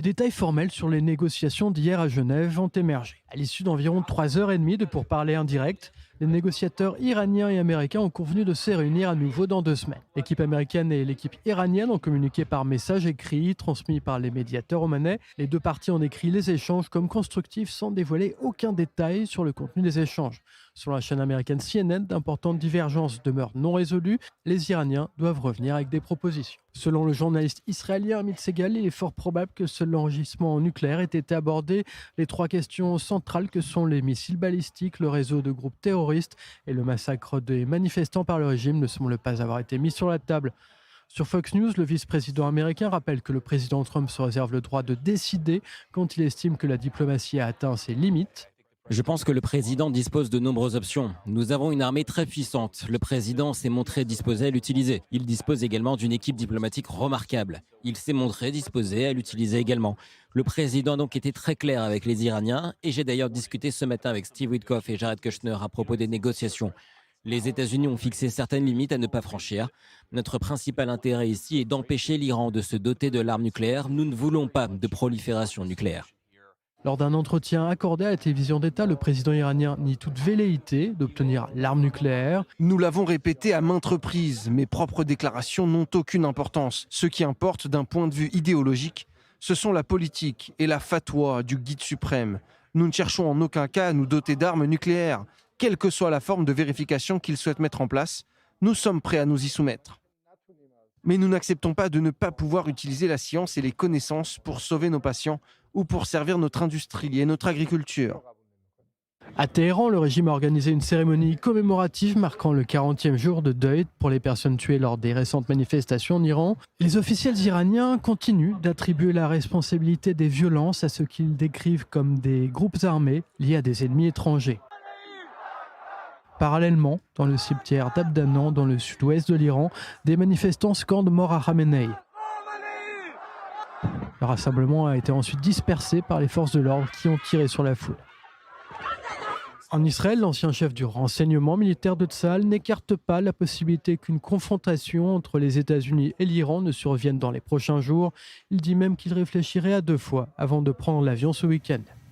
Des détails formels sur les négociations d'hier à Genève ont émergé. À l'issue d'environ 3 heures et demie de pourparlers indirects, les négociateurs iraniens et américains ont convenu de se réunir à nouveau dans 2 semaines. L'équipe américaine et l'équipe iranienne ont communiqué par message écrit transmis par les médiateurs omanais. Les deux parties ont décrit les échanges comme constructifs sans dévoiler aucun détail sur le contenu des échanges. Selon la chaîne américaine CNN, d'importantes divergences demeurent non résolues. Les Iraniens doivent revenir avec des propositions. Selon le journaliste israélien Amit Segal, il est fort probable que seul l'enregistrement nucléaire ait été abordé. Les trois questions centrales que sont les missiles balistiques, le réseau de groupes terroristes et le massacre des manifestants par le régime ne semblent pas avoir été mis sur la table. Sur Fox News, le vice-président américain rappelle que le président Trump se réserve le droit de décider quand il estime que la diplomatie a atteint ses limites. Je pense que le président dispose de nombreuses options. Nous avons une armée très puissante. Le président s'est montré disposé à l'utiliser. Il dispose également d'une équipe diplomatique remarquable. Il s'est montré disposé à l'utiliser également. Le président a donc été très clair avec les Iraniens et j'ai d'ailleurs discuté ce matin avec Steve Witkoff et Jared Kushner à propos des négociations. Les États-Unis ont fixé certaines limites à ne pas franchir. Notre principal intérêt ici est d'empêcher l'Iran de se doter de l'arme nucléaire. Nous ne voulons pas de prolifération nucléaire. Lors d'un entretien accordé à la télévision d'État, le président iranien nie toute velléité d'obtenir l'arme nucléaire. Nous l'avons répété à maintes reprises, mes propres déclarations n'ont aucune importance. Ce qui importe d'un point de vue idéologique, ce sont la politique et la fatwa du guide suprême. Nous ne cherchons en aucun cas à nous doter d'armes nucléaires. Quelle que soit la forme de vérification qu'il souhaite mettre en place, nous sommes prêts à nous y soumettre. Mais nous n'acceptons pas de ne pas pouvoir utiliser la science et les connaissances pour sauver nos patients ou pour servir notre industrie et notre agriculture. À Téhéran, le régime a organisé une cérémonie commémorative marquant le 40e jour de deuil pour les personnes tuées lors des récentes manifestations en Iran. Les officiels iraniens continuent d'attribuer la responsabilité des violences à ce qu'ils décrivent comme des groupes armés liés à des ennemis étrangers. Parallèlement, dans le cimetière d'Abdanan, dans le sud-ouest de l'Iran, des manifestants scandent mort à Khamenei. Le rassemblement a été ensuite dispersé par les forces de l'ordre qui ont tiré sur la foule. En Israël, l'ancien chef du renseignement militaire de Tsahal n'écarte pas la possibilité qu'une confrontation entre les États-Unis et l'Iran ne survienne dans les prochains jours. Il dit même qu'il réfléchirait à 2 fois avant de prendre l'avion ce week-end.